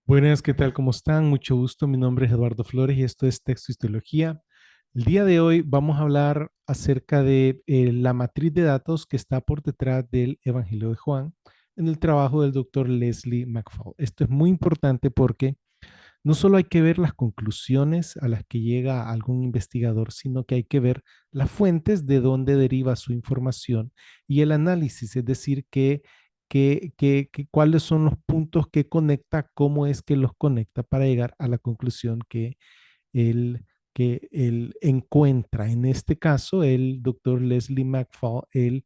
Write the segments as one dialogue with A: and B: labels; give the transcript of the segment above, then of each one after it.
A: Buenas, ¿qué tal? ¿Cómo están? Mucho gusto. Mi nombre es Eduardo Flores y esto es Texto y Teología. El día de hoy vamos a hablar acerca de la matriz de datos que está por detrás del Evangelio de Juan en el trabajo del doctor Leslie McFall. Esto es muy importante porque no solo hay que ver las conclusiones a las que llega algún investigador, sino que hay que ver las fuentes de dónde deriva su información y el análisis, es decir, cuáles son los puntos que conecta, cómo es que los conecta para llegar a la conclusión él, que él encuentra. En este caso, el doctor Leslie McFall, él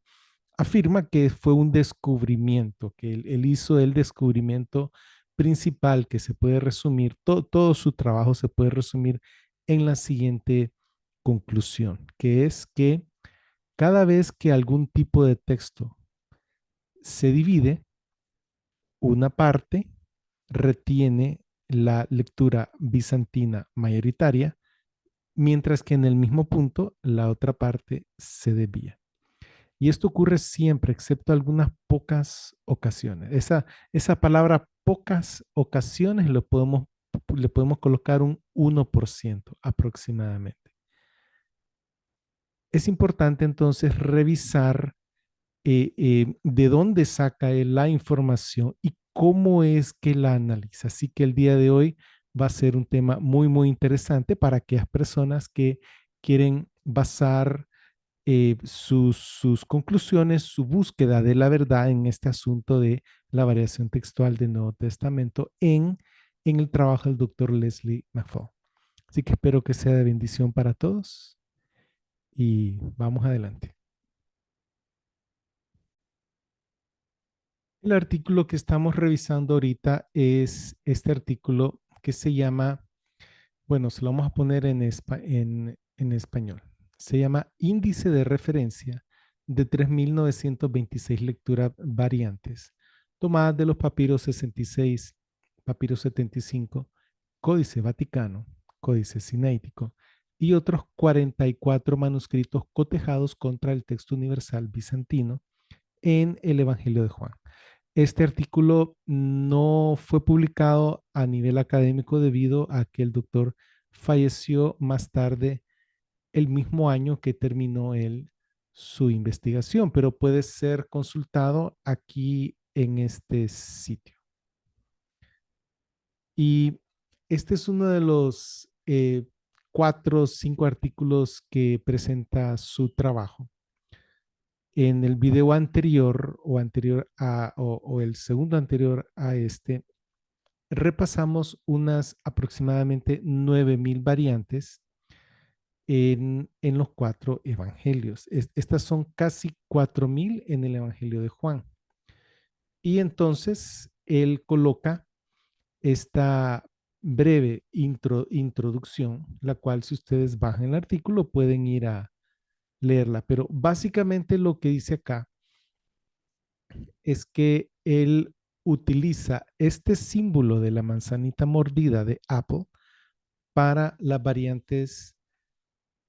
A: afirma que fue un descubrimiento, que él hizo el descubrimiento principal que se puede resumir, todo su trabajo se puede resumir en la siguiente conclusión, que es que cada vez que algún tipo de texto se divide, una parte retiene la lectura bizantina mayoritaria, mientras que en el mismo punto la otra parte se desvía. Y esto ocurre siempre, excepto algunas pocas ocasiones. Esa palabra pocas ocasiones le podemos colocar un 1% aproximadamente. Es importante entonces revisar de dónde saca él la información y cómo es que la analiza. Así que el día de hoy va a ser un tema muy, muy interesante para aquellas personas que quieren basar sus conclusiones, su búsqueda de la verdad en este asunto de la variación textual del Nuevo Testamento en el trabajo del doctor Leslie McFall. Así que espero que sea de bendición para todos y vamos adelante. El artículo que estamos revisando ahorita es este artículo que se llama, bueno, se lo vamos a poner en español. Se llama Índice de Referencia de 3.926 lecturas variantes, tomadas de los papiros 66, papiro 75, Códice Vaticano, Códice Sinaítico y otros 44 manuscritos cotejados contra el texto universal bizantino en el Evangelio de Juan. Este artículo no fue publicado a nivel académico debido a que el doctor falleció más tarde el mismo año que terminó él su investigación, pero puede ser consultado aquí en este sitio. Y este es uno de los 4 o 5 artículos que presenta su trabajo. En el video anterior o el segundo anterior a este, repasamos unas aproximadamente 9.000 variantes en los 4 evangelios. Estas son casi 4.000 en el Evangelio de Juan. Y entonces él coloca esta breve introducción, la cual si ustedes bajan el artículo pueden ir a leerla. Pero básicamente lo que dice acá es que él utiliza este símbolo de la manzanita mordida de Apple para las variantes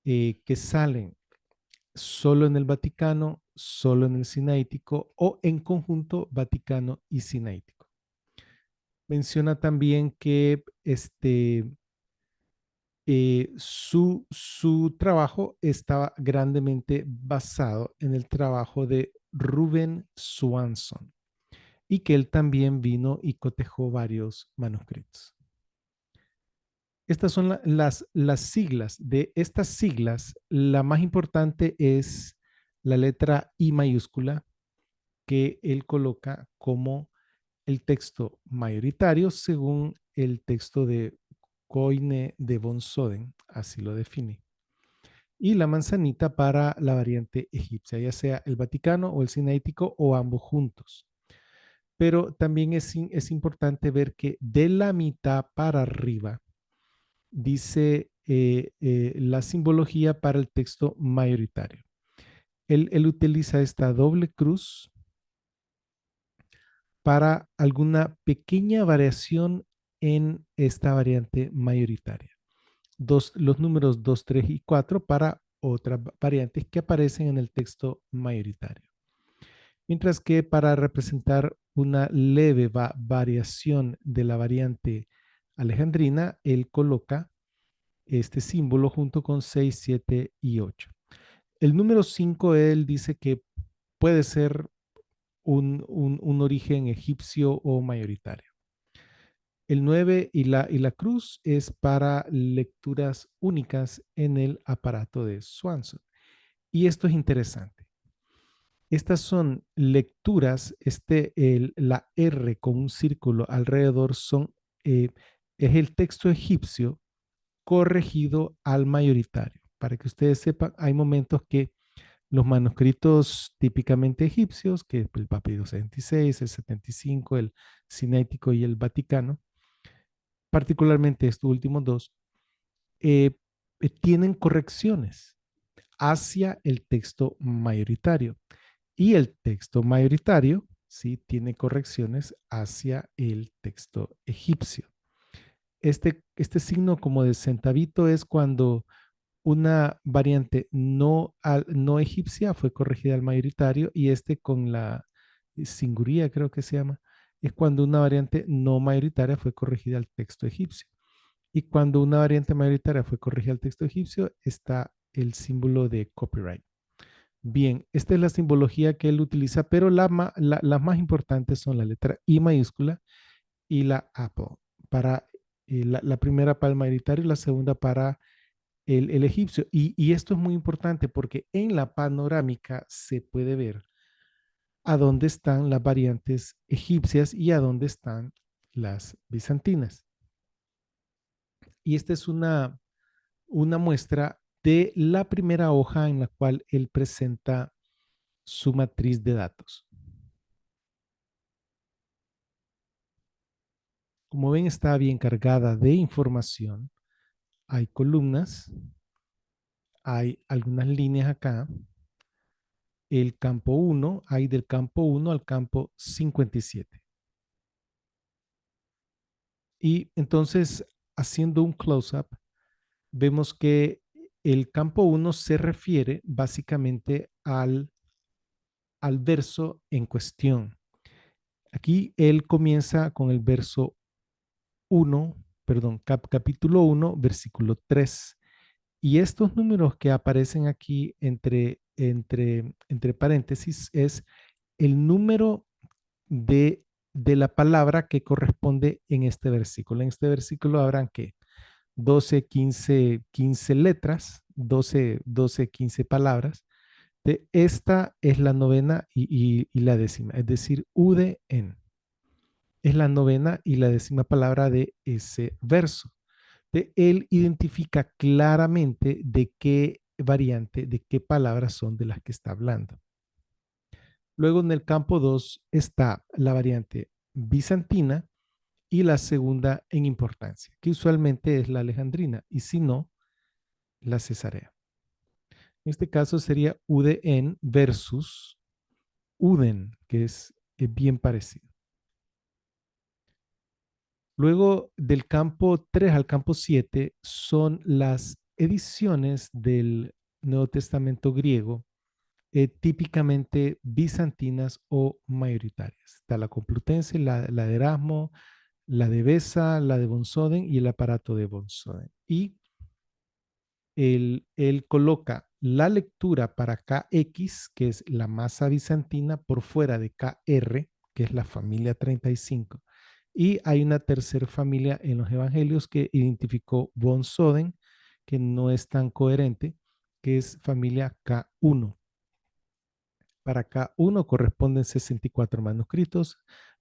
A: que salen solo en el Vaticano, solo en el Sinaítico o en conjunto Vaticano y Sinaítico. Menciona también que su trabajo estaba grandemente basado en el trabajo de Ruben Swanson y que él también vino y cotejó varios manuscritos. Estas son las siglas. De estas siglas, la más importante es la letra I mayúscula que él coloca como el texto mayoritario según el texto de Koine de von Soden, así lo define. Y la manzanita para la variante egipcia, ya sea el Vaticano o el Sinaítico o ambos juntos. Pero también es importante ver que de la mitad para arriba dice la simbología para el texto mayoritario. Él utiliza esta doble cruz para alguna pequeña variación en esta variante mayoritaria. Los números 2, 3 y 4 para otras variantes que aparecen en el texto mayoritario. Mientras que para representar una leve variación de la variante alejandrina, él coloca este símbolo junto con 6, 7 y 8. El número 5, él dice que puede ser un origen egipcio o mayoritario. El 9 y la cruz es para lecturas únicas en el aparato de Swanson. Y esto es interesante. Estas son lecturas, la R con un círculo alrededor eh, es el texto egipcio corregido al mayoritario. Para que ustedes sepan, hay momentos que los manuscritos típicamente egipcios, que es el papiro 76, el 75, el Cinético y el Vaticano, particularmente estos últimos dos, eh, tienen correcciones hacia el texto mayoritario. Y el texto mayoritario, sí, tiene correcciones hacia el texto egipcio. Este signo como de centavito es cuando una variante no egipcia fue corregida al mayoritario y este con la singuría, creo que se llama, es cuando una variante no mayoritaria fue corregida al texto egipcio. Y cuando una variante mayoritaria fue corregida al texto egipcio, está el símbolo de copyright. Bien, esta es la simbología que él utiliza, pero las más importantes son la letra I mayúscula y la Apple. Para la primera para el mayoritario y la segunda para el egipcio. Y esto es muy importante porque en la panorámica se puede ver a dónde están las variantes egipcias y a dónde están las bizantinas. Y esta es una muestra de la primera hoja en la cual él presenta su matriz de datos. Como ven, está bien cargada de información. Hay columnas, hay algunas líneas acá. El campo 1, hay del campo 1 al campo 57. Y entonces, haciendo un close-up, vemos que el campo 1 se refiere básicamente al verso en cuestión. Aquí él comienza con el verso 1, perdón, capítulo 1, versículo 3. Y estos números que aparecen aquí entre paréntesis es el número de la palabra que corresponde en este versículo. En este versículo habrán que 12, 15 letras, 15 palabras. Esta es la novena y la décima, es decir, UDN. Es la novena y la décima palabra de ese verso. Él identifica claramente de qué variante, de qué palabras son de las que está hablando. Luego en el campo 2 está la variante bizantina y la segunda en importancia, que usualmente es la alejandrina y si no, la cesarea. En este caso sería UDN versus UDEN, que es bien parecido. Luego del campo 3 al campo 7 son las ediciones del Nuevo Testamento griego, típicamente bizantinas o mayoritarias. Está la Complutense, la de Erasmo, la de Besa, la de von Soden y el aparato de von Soden. Y él coloca la lectura para KX, que es la masa bizantina, por fuera de KR, que es la familia 35. Y hay una tercera familia en los evangelios que identificó von Soden, que no es tan coherente, que es familia K1. Para K1 corresponden 64 manuscritos.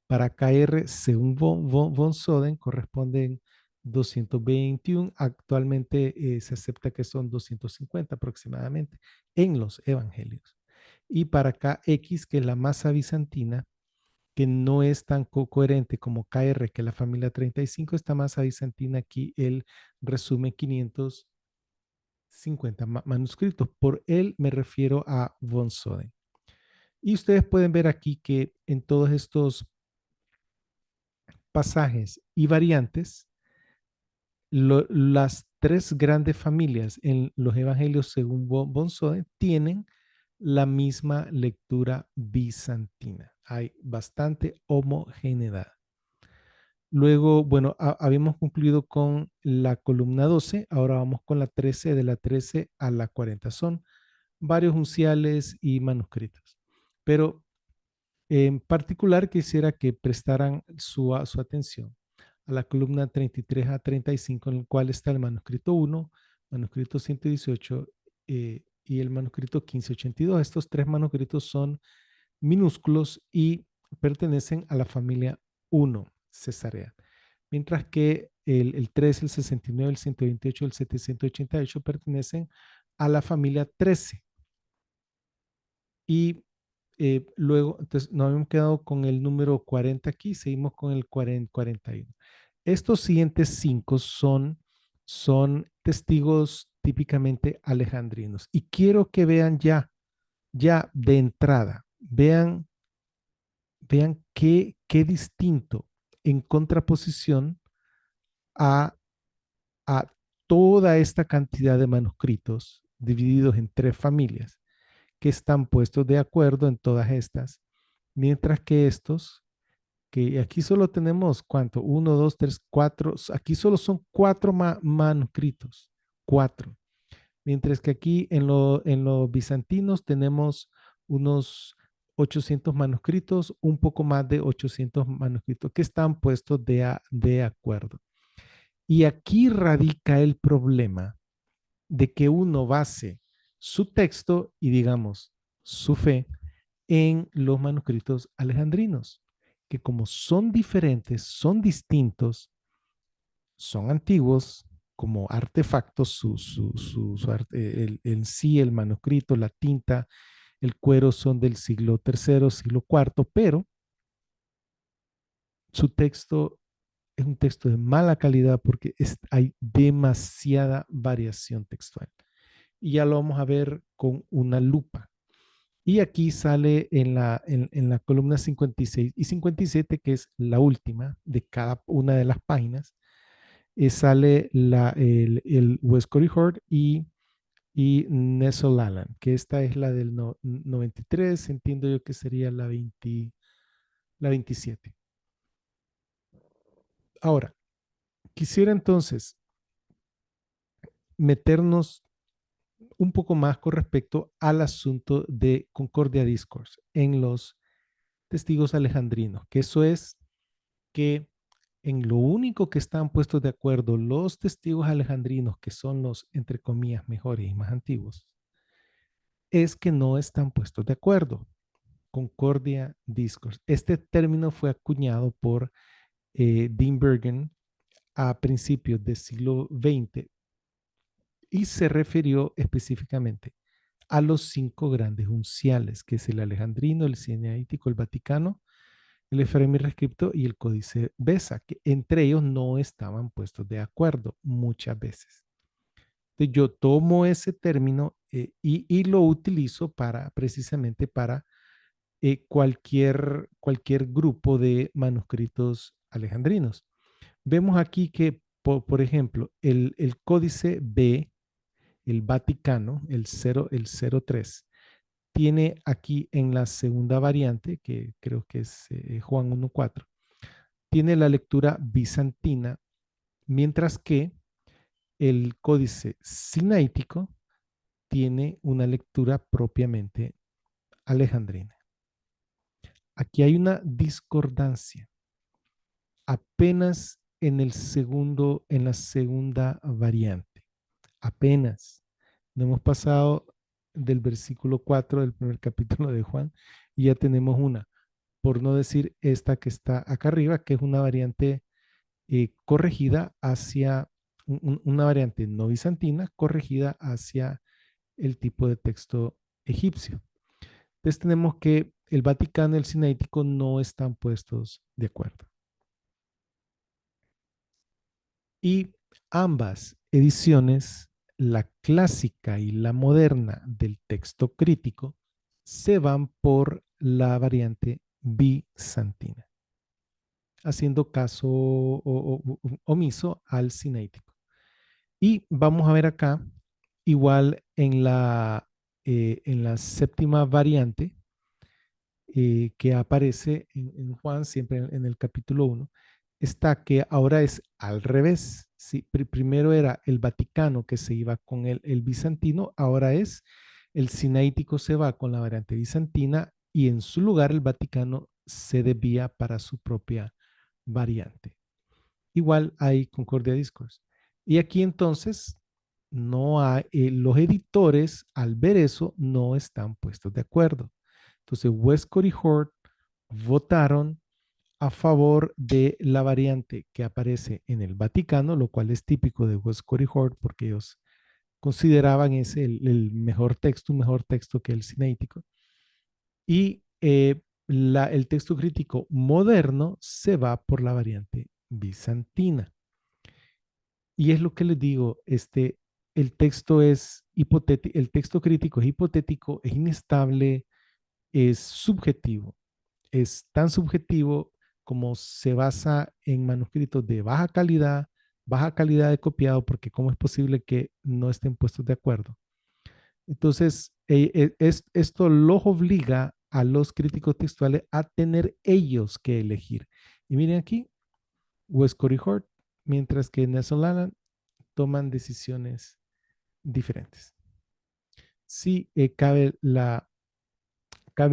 A: Para KR, según von Soden, corresponden 221. Actualmente se acepta que son 250 aproximadamente en los evangelios. Y para KX, que es la masa bizantina, que no es tan coherente como KR, que es la familia 35, esta masa bizantina aquí, él resume 550 manuscritos. Por él me refiero a von Soden. Y ustedes pueden ver aquí que en todos estos pasajes y variantes, las tres grandes familias en los evangelios según von Soden tienen la misma lectura bizantina. Hay bastante homogeneidad. Luego, bueno, habíamos concluido con la columna 12, ahora vamos con la 13, de la 13 a la 40. Son varios unciales y manuscritos. Pero en particular quisiera que prestaran su atención a la columna 33 a 35, en el cual está el manuscrito 1, manuscrito 118 y el manuscrito 1582. Estos tres manuscritos son minúsculos y pertenecen a la familia 1 cesárea, mientras que el 3, el 69, el 128, el 788 pertenecen a la familia 13. Y luego, entonces, nos habíamos quedado con el número 40 aquí, seguimos con el 40, 41. Estos siguientes cinco son testigos típicamente alejandrinos. Y quiero que vean ya de entrada, vean qué distinto en contraposición a, a toda esta cantidad de manuscritos divididos en tres familias que están puestos de acuerdo en todas estas, mientras que estos, que aquí solo tenemos, ¿cuánto? Uno, dos, tres, cuatro, aquí solo son cuatro manuscritos, cuatro, mientras que aquí en los bizantinos tenemos unos 800 manuscritos, un poco más de 800 manuscritos que están puestos de acuerdo. Y aquí radica el problema de que uno base su texto y digamos su fe en los manuscritos alejandrinos, que como son diferentes, son distintos, son antiguos como artefactos, en sí el manuscrito, la tinta, el cuero son del siglo tercero, siglo cuarto, pero su texto es un texto de mala calidad porque hay demasiada variación textual. Y ya lo vamos a ver con una lupa. Y aquí sale en la columna 56 y 57, que es la última de cada una de las páginas, sale el Westcott Hort y Nestle-Aland, que esta es la del 93, entiendo yo que sería la 27. Ahora, quisiera entonces meternos un poco más con respecto al asunto de Concordia Discourse en los testigos alejandrinos, que eso es que en lo único que están puestos de acuerdo los testigos alejandrinos, que son los, entre comillas, mejores y más antiguos, es que no están puestos de acuerdo. Concordia Discourse. Este término fue acuñado por Dean Bergen a principios del siglo XX y se refirió específicamente a los cinco grandes unciales, que es el alejandrino, el sinaítico, el vaticano, el Efraín Rescripto y el Códice Besa, que entre ellos no estaban puestos de acuerdo muchas veces. Entonces, yo tomo ese término y lo utilizo precisamente para cualquier grupo de manuscritos alejandrinos. Vemos aquí que, por ejemplo, el Códice B, el Vaticano, el 03, tiene aquí en la segunda variante, que creo que es Juan 1.4, tiene la lectura bizantina, mientras que el códice sinaítico tiene una lectura propiamente alejandrina. Aquí hay una discordancia apenas en la segunda variante. Apenas. No hemos pasado del versículo 4 del primer capítulo de Juan y ya tenemos una, por no decir esta que está acá arriba, que es una variante corregida hacia una variante no bizantina, corregida hacia el tipo de texto egipcio. Entonces tenemos que el Vaticano y el Sinaítico no están puestos de acuerdo. Y ambas ediciones, la clásica y la moderna del texto crítico, se van por la variante bizantina, haciendo caso omiso al sinaítico. Y vamos a ver acá, igual en la séptima variante que aparece en Juan, siempre en el capítulo 1, está que ahora es al revés. ¿Sí? Primero era el Vaticano que se iba con el bizantino, ahora es el sinaítico se va con la variante bizantina y en su lugar el Vaticano se desvía para su propia variante. Igual hay Concordia Discourse. Y aquí entonces no hay, los editores al ver eso no están puestos de acuerdo. Entonces Westcott y Hort votaron a favor de la variante que aparece en el Vaticano, lo cual es típico de Westcott y Hort porque ellos consideraban ese el mejor texto que el cinético. Y el texto crítico moderno se va por la variante bizantina. Y es lo que les digo, el texto es hipotético, el texto crítico es hipotético, es inestable, es subjetivo. Es tan subjetivo como se basa en manuscritos de baja calidad de copiado, porque cómo es posible que no estén puestos de acuerdo. Entonces, esto los obliga a los críticos textuales a tener ellos que elegir. Y miren aquí, Westcott y Hort, mientras que Nelson Laland toman decisiones diferentes. Sí, cabe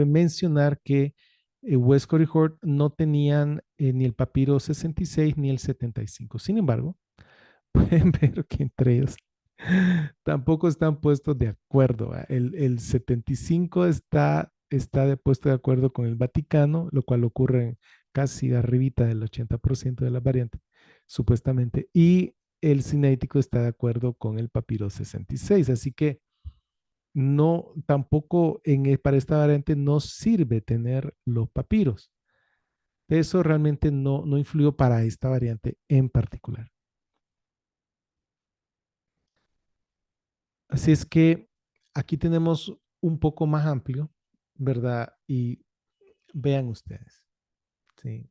A: mencionar que Westcott y Hort no tenían ni el papiro 66 ni el 75. Sin embargo, pueden ver que entre ellos tampoco están puestos de acuerdo. ¿Va? El 75 está puesto de acuerdo con el Vaticano, lo cual ocurre casi arribita del 80% de las variantes, supuestamente, y el cinético está de acuerdo con el papiro 66. Así que no, tampoco para esta variante no sirve tener los papiros. Eso realmente no influyó para esta variante en particular. Así es que aquí tenemos un poco más amplio, ¿verdad? Y vean ustedes, ¿sí?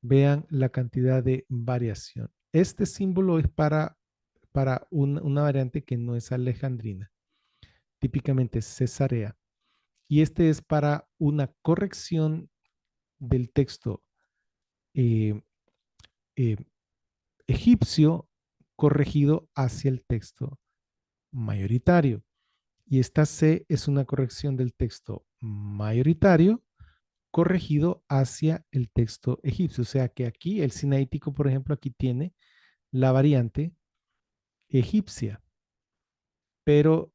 A: Vean la cantidad de variación. Este símbolo es para una variante que no es alejandrina, típicamente es cesarea. Y este es para una corrección del texto eh, eh, egipcio corregido hacia el texto mayoritario. Y esta C es una corrección del texto mayoritario corregido hacia el texto egipcio. O sea que aquí el sinaítico, por ejemplo, aquí tiene la variante egipcia, pero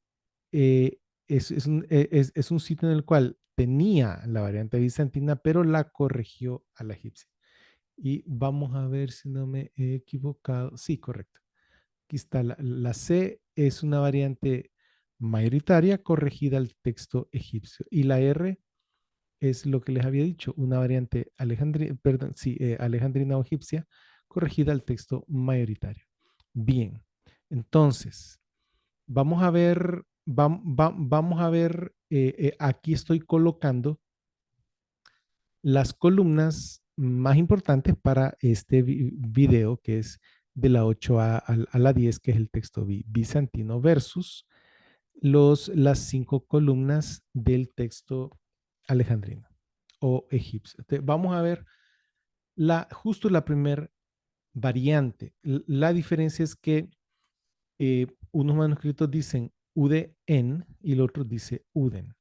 A: eh, es un sitio en el cual tenía la variante bizantina, pero la corrigió a la egipcia. Y vamos a ver si no me he equivocado. Sí, correcto. Aquí está, la C es una variante mayoritaria corregida al texto egipcio. Y la R es lo que les había dicho, una variante perdón, sí, alejandrina o egipcia corregida al texto mayoritario. Bien, entonces, vamos a ver, aquí estoy colocando las columnas más importantes para este video, que es de la 8 a la 10, que es el texto bizantino, versus las 5 columnas del texto alejandrino o egipcio. Entonces, vamos a ver justo la primera variante. La diferencia es que unos manuscritos dicen UDN y el otro dice UDEN.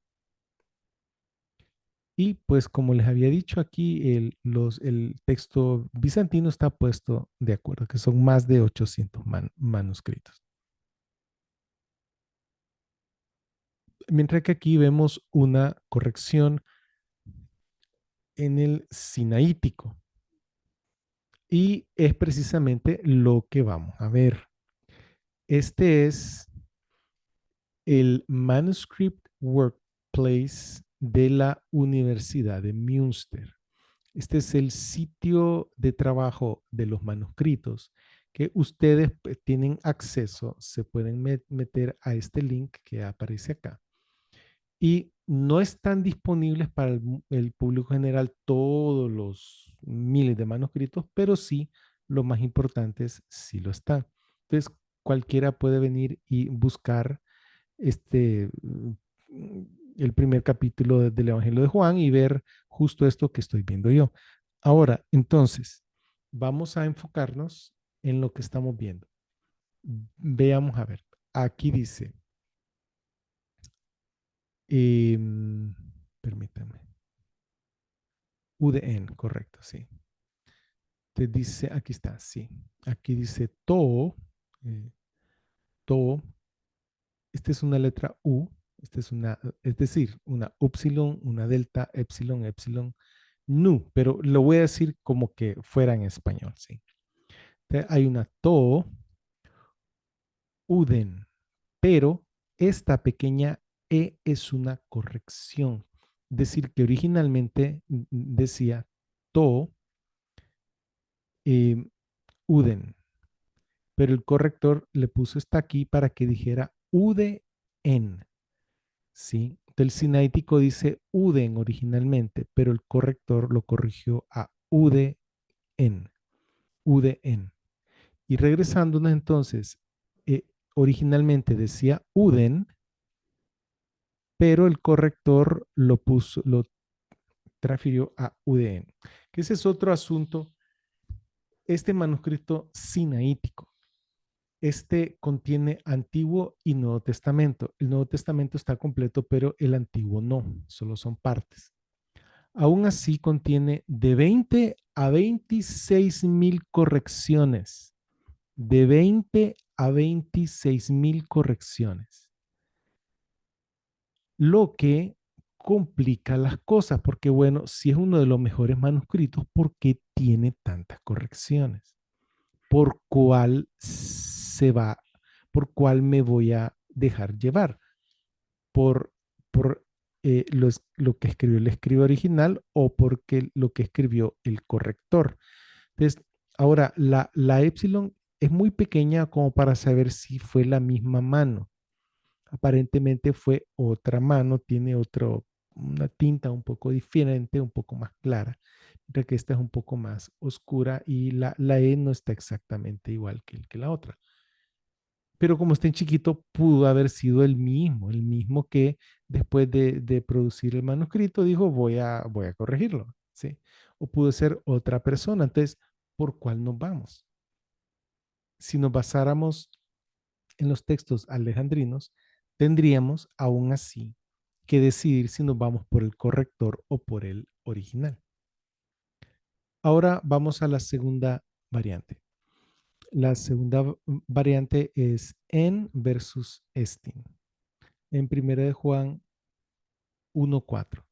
A: Y pues como les había dicho aquí, el texto bizantino está puesto de acuerdo, que son más de 800 manuscritos. Mientras que aquí vemos una corrección en el sinaítico. Y es precisamente lo que vamos a ver. Este es el Manuscript Workplace de la Universidad de Münster. Este es el sitio de trabajo de los manuscritos que ustedes tienen acceso, se pueden meter a este link que aparece acá. Y no están disponibles para el público general todos los miles de manuscritos, pero sí los más importantes sí lo están. Entonces, cualquiera puede venir y buscar el primer capítulo del Evangelio de Juan y ver justo esto que estoy viendo yo. Ahora, entonces, vamos a enfocarnos en lo que estamos viendo. Veamos a ver. Aquí dice, eh, permítame, UDN, correcto, sí. Te dice, aquí está, sí. Aquí dice eh, to, esta es una letra U, esta es una, es decir, una upsilon, una delta, epsilon, epsilon, nu, pero lo voy a decir como que fuera en español, sí. Entonces, hay una to, uden, pero esta pequeña e es una corrección. Decir que originalmente decía to, eh, uden, pero el corrector le puso esta aquí para que dijera uden, ¿sí? El sinaítico dice uden originalmente, pero el corrector lo corrigió a uden, uden. Y regresándonos entonces, originalmente decía uden, pero el corrector lo puso, lo transfirió a UDN. Que ese es otro asunto. Este manuscrito sinaítico, este contiene Antiguo y Nuevo Testamento. El Nuevo Testamento está completo, pero el Antiguo no, solo son partes. Aún así contiene de 20 a 26,000 correcciones. De 20 a 26,000 correcciones. Lo que complica las cosas, porque bueno, si es uno de los mejores manuscritos, ¿por qué tiene tantas correcciones? ¿Por cuál se va, por cuál me voy a dejar llevar? ¿Por, por lo que escribió el escriba original o porque lo que escribió el corrector? Entonces, ahora, la epsilon es muy pequeña como para saber si fue la misma mano. Aparentemente fue otra mano, tiene una tinta un poco diferente, un poco más clara, mientras que esta es un poco más oscura y la E no está exactamente igual que la otra. Pero como está en chiquito, pudo haber sido el mismo que después de producir el manuscrito dijo, voy a corregirlo, ¿sí? O pudo ser otra persona. Entonces, ¿por cuál nos vamos? Si nos basáramos en los textos alejandrinos, tendríamos aún así que decidir si nos vamos por el corrector o por el original. Ahora vamos a la segunda variante. La segunda variante es en versus estin. En 1 de Juan 1:4.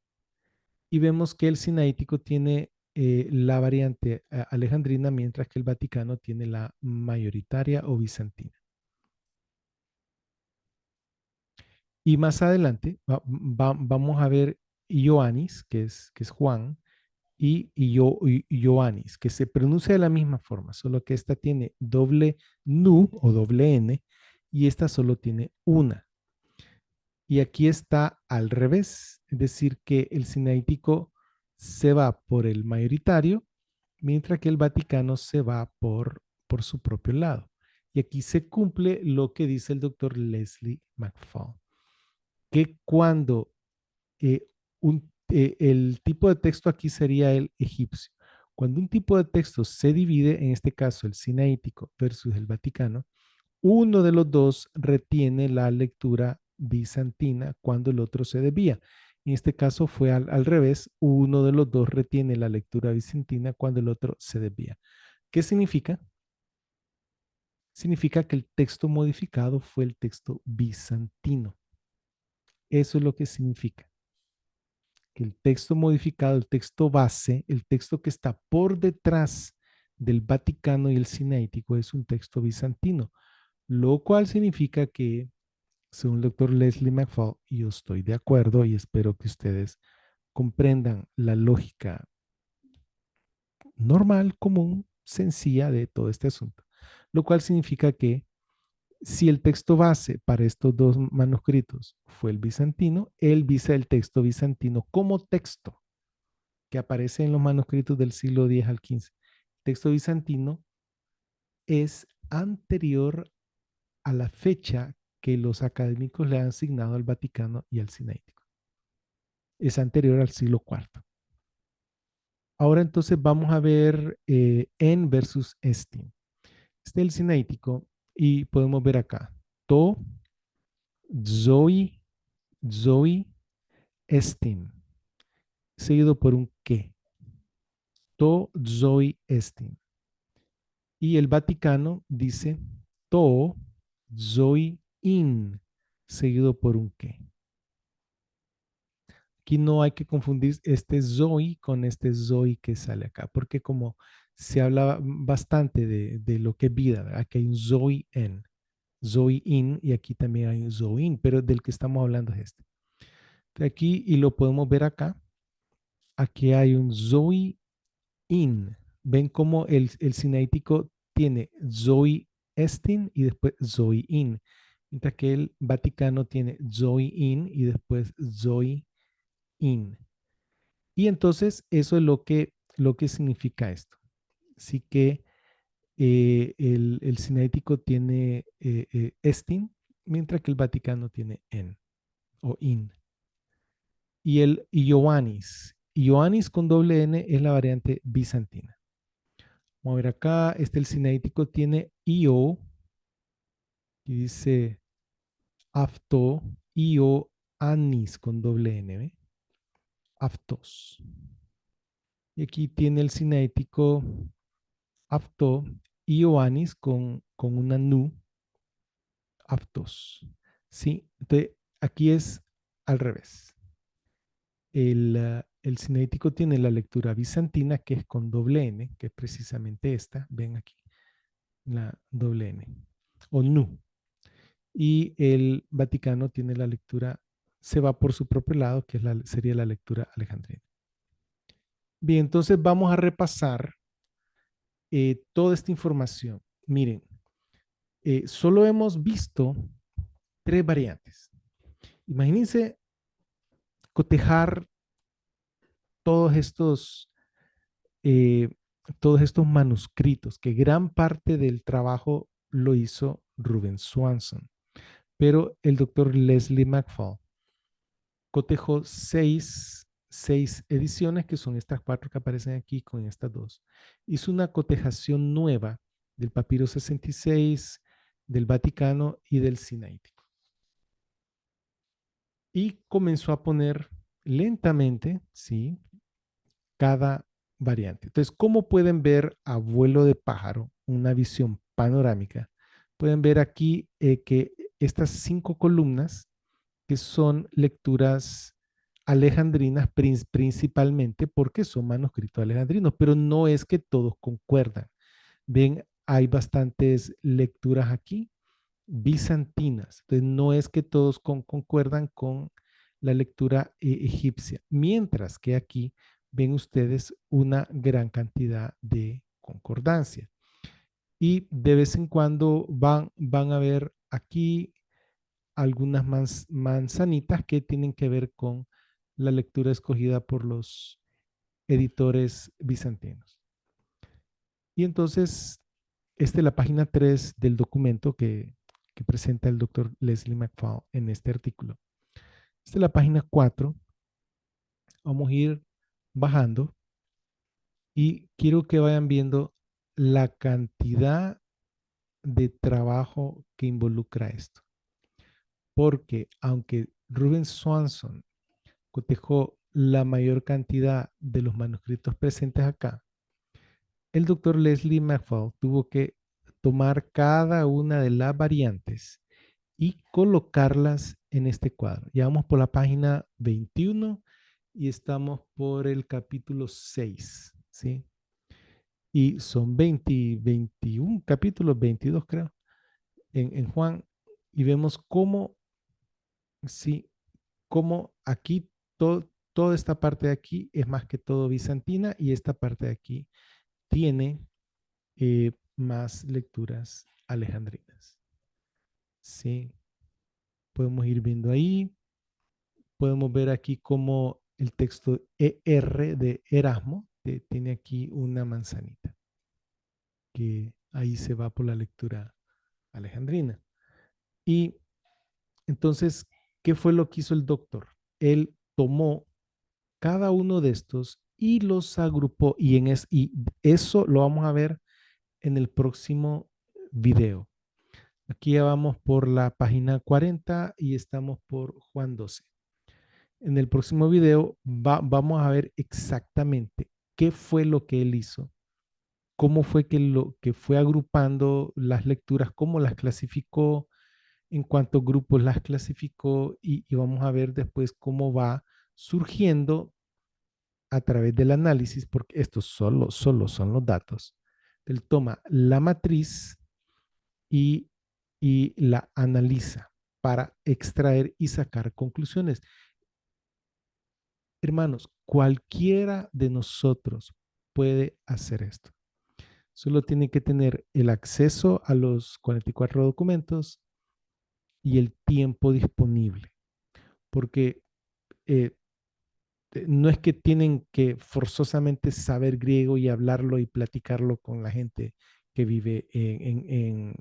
A: Y vemos que el sinaítico tiene la variante alejandrina, mientras que el Vaticano tiene la mayoritaria o bizantina. Y más adelante vamos a ver Ioannis, que es Juan, y Ioannis, que se pronuncia de la misma forma, solo que esta tiene doble nu o doble n y esta solo tiene una. Y aquí está al revés, es decir, que el sinaítico se va por el mayoritario, mientras que el Vaticano se va por su propio lado. Y aquí se cumple lo que dice el doctor Leslie McFall, que cuando el tipo de texto aquí sería el egipcio. Cuando un tipo de texto se divide, en este caso el sinaítico versus el Vaticano, uno de los dos retiene la lectura bizantina cuando el otro se desvía. En este caso fue al revés, uno de los dos retiene la lectura bizantina cuando el otro se desvía. ¿Qué significa? Significa que el texto modificado fue el texto bizantino. Eso es lo que significa. Que el texto modificado, el texto base, el texto que está por detrás del Vaticano y el Sinaítico es un texto bizantino, lo cual significa que, según el doctor Leslie McFall, y yo estoy de acuerdo y espero que ustedes comprendan la lógica normal, común, sencilla de todo este asunto, lo cual significa que si el texto base para estos dos manuscritos fue el bizantino, él visa el texto bizantino como texto que aparece en los manuscritos del siglo X al XV. El texto bizantino es anterior a la fecha que los académicos le han asignado al Vaticano y al Sinaítico. Es anterior al siglo IV. Ahora entonces vamos a ver en versus estin. Este es el Sinaítico y podemos ver acá. To, Zoe, Zoe, estin. Seguido por un que. To, Zoe, estin. Y el Vaticano dice to, Zoe, in. Seguido por un que. Aquí no hay que confundir este Zoe con este Zoe que sale acá, porque como se habla bastante de lo que es vida, ¿verdad? Aquí hay un Zoe en, Zoe in y aquí también hay un Zoe in, pero del que estamos hablando es este. De aquí, y lo podemos ver acá, aquí hay un Zoe in. Ven cómo el sinaítico tiene Zoe estin y después Zoe in, mientras que el Vaticano tiene Zoe in y después Zoe in. Y entonces eso es lo que significa esto. Así que el Sinaítico tiene estin, mientras que el Vaticano tiene en o in. Y el Ioannis. Ioannis con doble N es la variante bizantina. Vamos a ver acá, el Sinaítico tiene Io, y dice afto, Ioannis con doble N, ¿ve? Aftos. Y aquí tiene el Sinaítico Afto, Ioannis con una nu, Aftos. ¿Sí? Entonces, aquí es al revés. El cinético tiene la lectura bizantina, que es con doble N, que es precisamente esta. Ven aquí, la doble N, o nu. Y el Vaticano tiene la lectura, se va por su propio lado, que es sería la lectura alejandrina. Bien, entonces vamos a repasar toda esta información. Miren, solo hemos visto tres variantes. Imagínense cotejar todos estos, eh, todos estos manuscritos, que gran parte del trabajo lo hizo Ruben Swanson, pero el doctor Leslie McFall cotejó seis ediciones, que son estas cuatro que aparecen aquí con estas dos. Hizo una cotejación nueva del papiro 66, del Vaticano y del Sinaítico. Y comenzó a poner lentamente, ¿sí?, cada variante. Entonces, ¿cómo pueden ver a vuelo de pájaro una visión panorámica? Pueden ver aquí que estas 5 columnas, que son lecturas alejandrinas principalmente porque son manuscritos alejandrinos, pero no es que todos concuerdan. Ven, hay bastantes lecturas aquí bizantinas. Entonces, no es que todos concuerdan con la lectura egipcia, mientras que aquí ven ustedes una gran cantidad de concordancia. Y de vez en cuando van a ver aquí algunas manzanitas que tienen que ver con la lectura escogida por los editores bizantinos. Y entonces, esta es la página 3 del documento que presenta el doctor Leslie McFall en este artículo. Esta es la página 4. Vamos a ir bajando y quiero que vayan viendo la cantidad de trabajo que involucra esto. Porque aunque Ruben Swanson cotejó la mayor cantidad de los manuscritos presentes acá, el doctor Leslie McFall tuvo que tomar cada una de las variantes y colocarlas en este cuadro. Ya vamos por la página 21 y estamos por el capítulo 6, ¿sí? Y son 21 capítulos, 22 creo, en Juan, y vemos cómo, sí, cómo aquí toda esta parte de aquí es más que todo bizantina y esta parte de aquí tiene más lecturas alejandrinas. Sí, podemos ir viendo ahí. Podemos ver aquí como el texto ER de Erasmo tiene aquí una manzanita, que ahí se va por la lectura alejandrina. Y Entonces, ¿qué fue lo que hizo el doctor? Él tomó cada uno de estos y los agrupó y eso lo vamos a ver en el próximo video. Aquí ya vamos por la página 40 y estamos por Juan 12. En el próximo video vamos a ver exactamente qué fue lo que él hizo, cómo fue que fue agrupando las lecturas, cómo las clasificó, en cuántos grupos las clasificó y vamos a ver después cómo va surgiendo a través del análisis, porque estos solo son los datos. Él toma la matriz y, y la analiza para extraer y sacar conclusiones. Hermanos, cualquiera de nosotros puede hacer esto. Solo tiene que tener el acceso a los 44 documentos y el tiempo disponible, porque eh, no es que tienen que forzosamente saber griego y hablarlo y platicarlo con la gente que vive en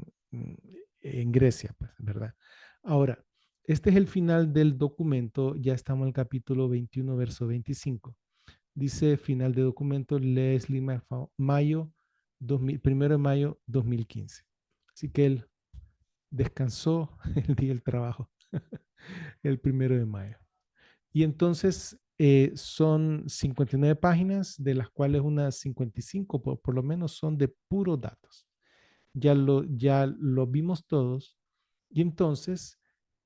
A: Grecia, pues, ¿verdad? Ahora, este es el final del documento, ya estamos en el capítulo 21, verso 25. Dice final de documento Leslie Mayo, 1 de mayo 2015. Así que él descansó el día del trabajo, el 1 de mayo. Y entonces son 59 páginas, de las cuales unas 55 por lo menos son de puros datos. Ya lo vimos todos. Y entonces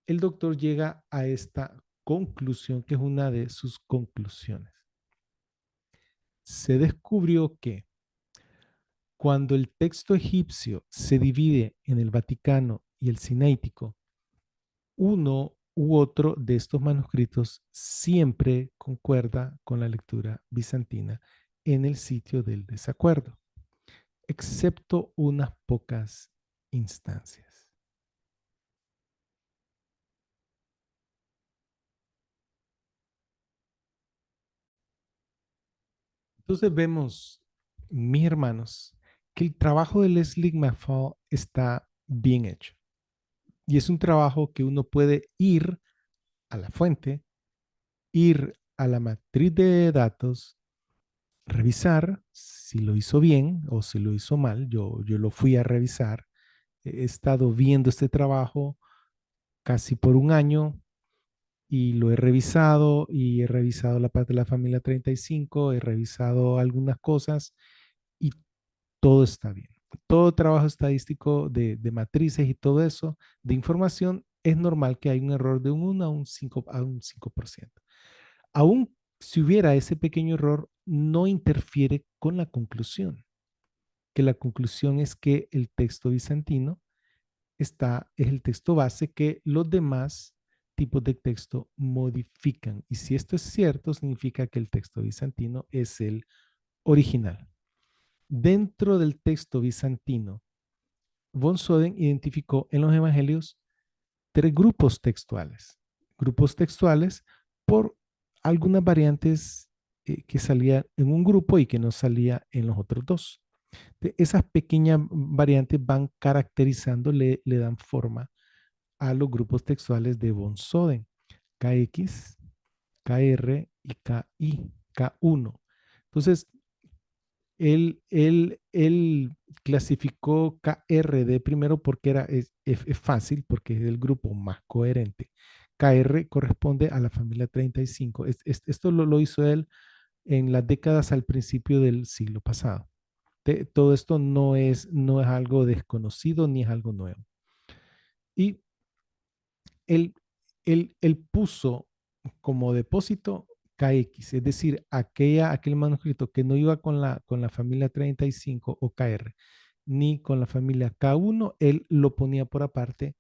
A: el doctor llega a esta conclusión, que es una de sus conclusiones. Se descubrió que cuando el texto egipcio se divide en el Vaticano y el Sinaítico, uno u otro de estos manuscritos siempre concuerda con la lectura bizantina en el sitio del desacuerdo, excepto unas pocas instancias. Entonces vemos, mis hermanos, que el trabajo de Leslie McFall está bien hecho. Y es un trabajo que uno puede ir a la fuente, ir a la matriz de datos, revisar si lo hizo bien o si lo hizo mal. Yo lo fui a revisar. He estado viendo este trabajo casi por un año y lo he revisado la parte de la familia 35, he revisado algunas cosas y todo está bien. Todo trabajo estadístico de matrices y todo eso, de información, es normal que haya un error de un 1 a un 5%. Aún si hubiera ese pequeño error, no interfiere con la conclusión, que la conclusión es que el texto bizantino es el texto base que los demás tipos de texto modifican. Y si esto es cierto, significa que el texto bizantino es el original. Dentro del texto bizantino, von Soden identificó en los evangelios tres grupos textuales. Grupos textuales por algunas variantes que salían en un grupo y que no salía en los otros dos. Esas pequeñas variantes van caracterizando, le dan forma a los grupos textuales de von Soden, KX, KR y KI, K1. Entonces, él clasificó KRD primero porque es fácil, porque es el grupo más coherente. KR corresponde a la familia 35. Esto lo hizo él en las décadas al principio del siglo pasado. Todo esto no es algo desconocido ni es algo nuevo. Y él, él puso como depósito KX, es decir, aquel manuscrito que no iba con la familia 35 o KR, ni con la familia K1, él lo ponía por aparte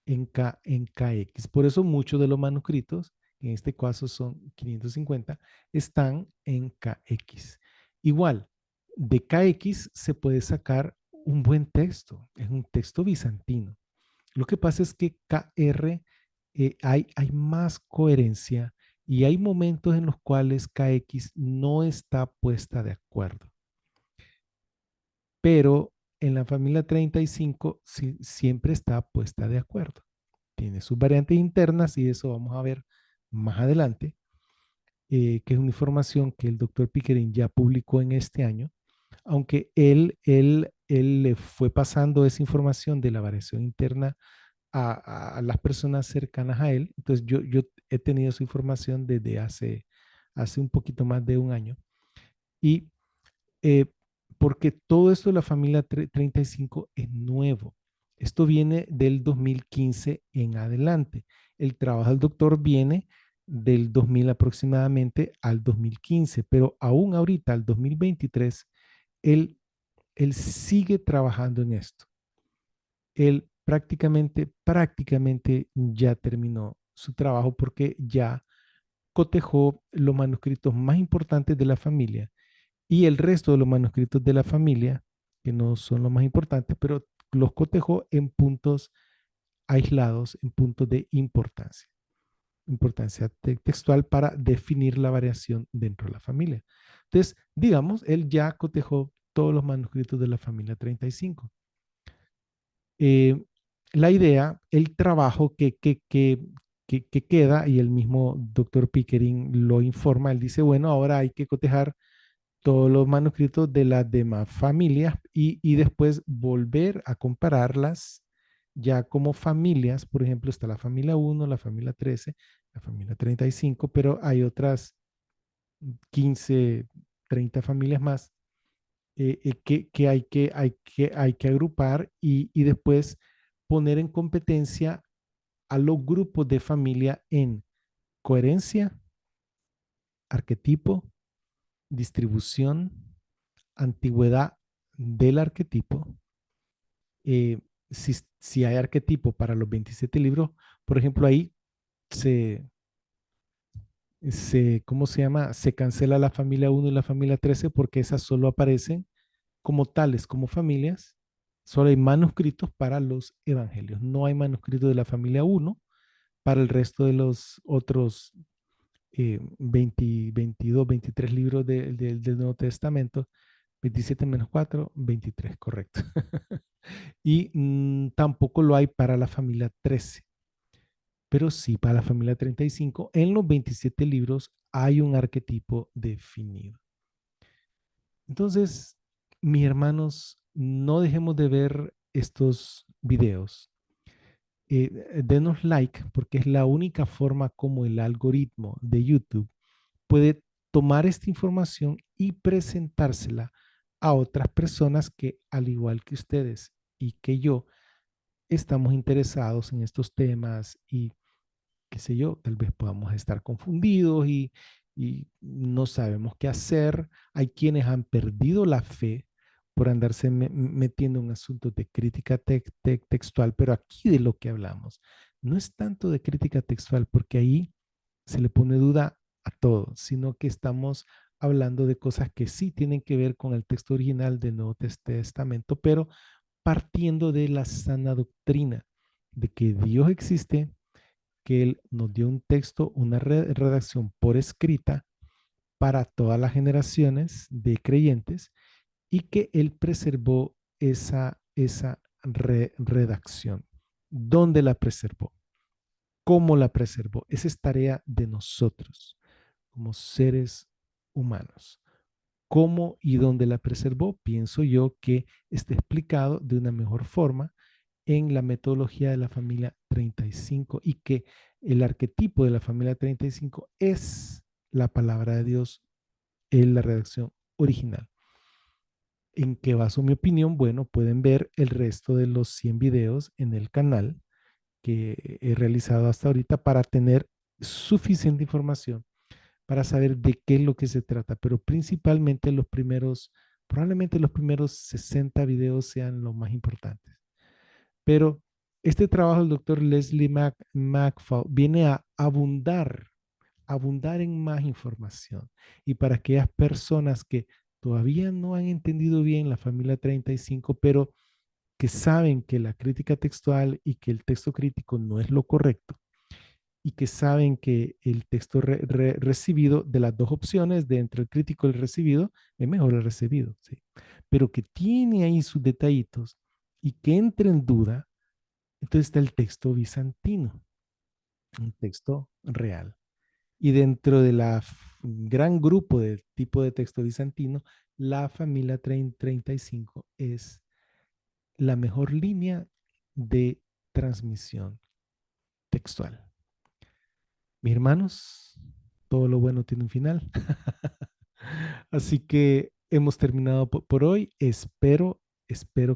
A: en KX. Por eso muchos de los manuscritos, en este caso son 550, están en KX. Igual, de KX se puede sacar un buen texto, es un texto bizantino. Lo que pasa es que KR hay más coherencia y hay momentos en los cuales KX no está puesta de acuerdo. Pero en la familia 35 siempre está puesta de acuerdo. tiene sus variantes internas y eso vamos a ver más adelante, que es una información que el doctor Pickering ya publicó en este año, aunque él le fue pasando esa información de la variación interna a las personas cercanas a él. Entonces yo he tenido su información desde hace un poquito más de un año. Y eh, porque todo esto de la familia 35 es nuevo. Esto viene del 2015 en adelante. El trabajo del doctor viene del 2000 aproximadamente al 2015, pero aún ahorita, al 2023, él, él sigue trabajando en esto. Él prácticamente ya terminó su trabajo porque ya cotejó los manuscritos más importantes de la familia y el resto de los manuscritos de la familia, que no son los más importantes, pero los cotejó en puntos aislados, en puntos de importancia textual para definir la variación dentro de la familia. Entonces, digamos, él ya cotejó todos los manuscritos de la familia 35. Eh, la idea, el trabajo que queda, y el mismo doctor Pickering lo informa, él dice, bueno, ahora hay que cotejar todos los manuscritos de las demás familias y después volver a compararlas ya como familias. Por ejemplo, está la familia 1, la familia 13, la familia 35, pero hay otras 15, 30 familias más que hay que agrupar y después poner en competencia a los grupos de familia en coherencia, arquetipo, distribución, antigüedad del arquetipo. eh, si hay arquetipo para los 27 libros, por ejemplo, ahí se, ¿cómo se llama? Se cancela la familia 1 y la familia 13 porque esas solo aparecen como tales, como familias. Solo hay manuscritos para los evangelios. No hay manuscritos de la familia 1 para el resto de los otros 20, 22, 23 libros del Nuevo Testamento. 27 menos 4, 23, correcto. Y tampoco lo hay para la familia 13, pero sí para la familia 35. En los 27 libros hay un arquetipo definido. Entonces, mis hermanos, no dejemos de ver estos videos. Denos like porque es la única forma como el algoritmo de YouTube puede tomar esta información y presentársela a otras personas que, al igual que ustedes y que yo, estamos interesados en estos temas y qué sé yo, tal vez podamos estar confundidos y no sabemos qué hacer. Hay quienes han perdido la fe por andarse metiendo en asuntos de crítica textual, pero aquí de lo que hablamos no es tanto de crítica textual, porque ahí se le pone duda a todo, sino que estamos hablando de cosas que sí tienen que ver con el texto original del Nuevo Testamento, pero partiendo de la sana doctrina de que Dios existe, que Él nos dio un texto, una redacción por escrita para todas las generaciones de creyentes y que Él preservó esa redacción. ¿Dónde la preservó? ¿Cómo la preservó? Esa es tarea de nosotros como seres humanos. ¿Cómo y dónde la preservó? Pienso yo que está explicado de una mejor forma en la metodología de la familia 35 y que el arquetipo de la familia 35 es la palabra de Dios en la redacción original. ¿En qué baso mi opinión? Bueno, pueden ver el resto de los 100 videos en el canal que he realizado hasta ahorita para tener suficiente información para saber de qué es lo que se trata, pero principalmente los primeros, probablemente los primeros 60 videos sean los más importantes. Pero este trabajo del doctor Leslie McFall viene a abundar en más información. Y para aquellas personas que todavía no han entendido bien la familia 35, pero que saben que la crítica textual y que el texto crítico no es lo correcto, y que saben que el texto recibido, de las dos opciones, de entre el crítico y el recibido, es mejor el recibido, ¿sí? Pero que tiene ahí sus detallitos y que entre en duda, Entonces está el texto bizantino, un texto real. Y dentro de la gran grupo del tipo de texto bizantino, la familia 35 es la mejor línea de transmisión textual. Mis hermanos, todo lo bueno tiene un final. Así que hemos terminado por hoy. Espero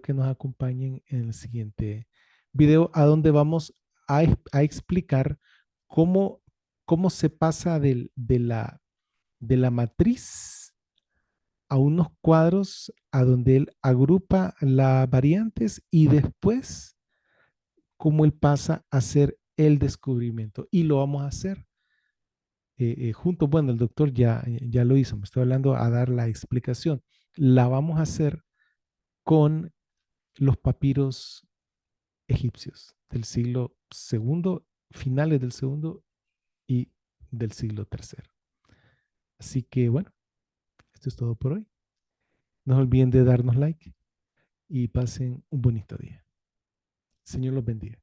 A: que nos acompañen en el siguiente video, a donde vamos a explicar cómo, cómo se pasa de la matriz a unos cuadros a donde él agrupa las variantes y después cómo él pasa a hacer el descubrimiento. Y lo vamos a hacer juntos. Bueno, el doctor ya lo hizo, me estoy hablando a dar la explicación. La vamos a hacer con los papiros egipcios del siglo segundo, finales del segundo y del siglo tercero. Así que bueno, esto es todo por hoy. No se olviden de darnos like y pasen un bonito día. Señor los bendiga.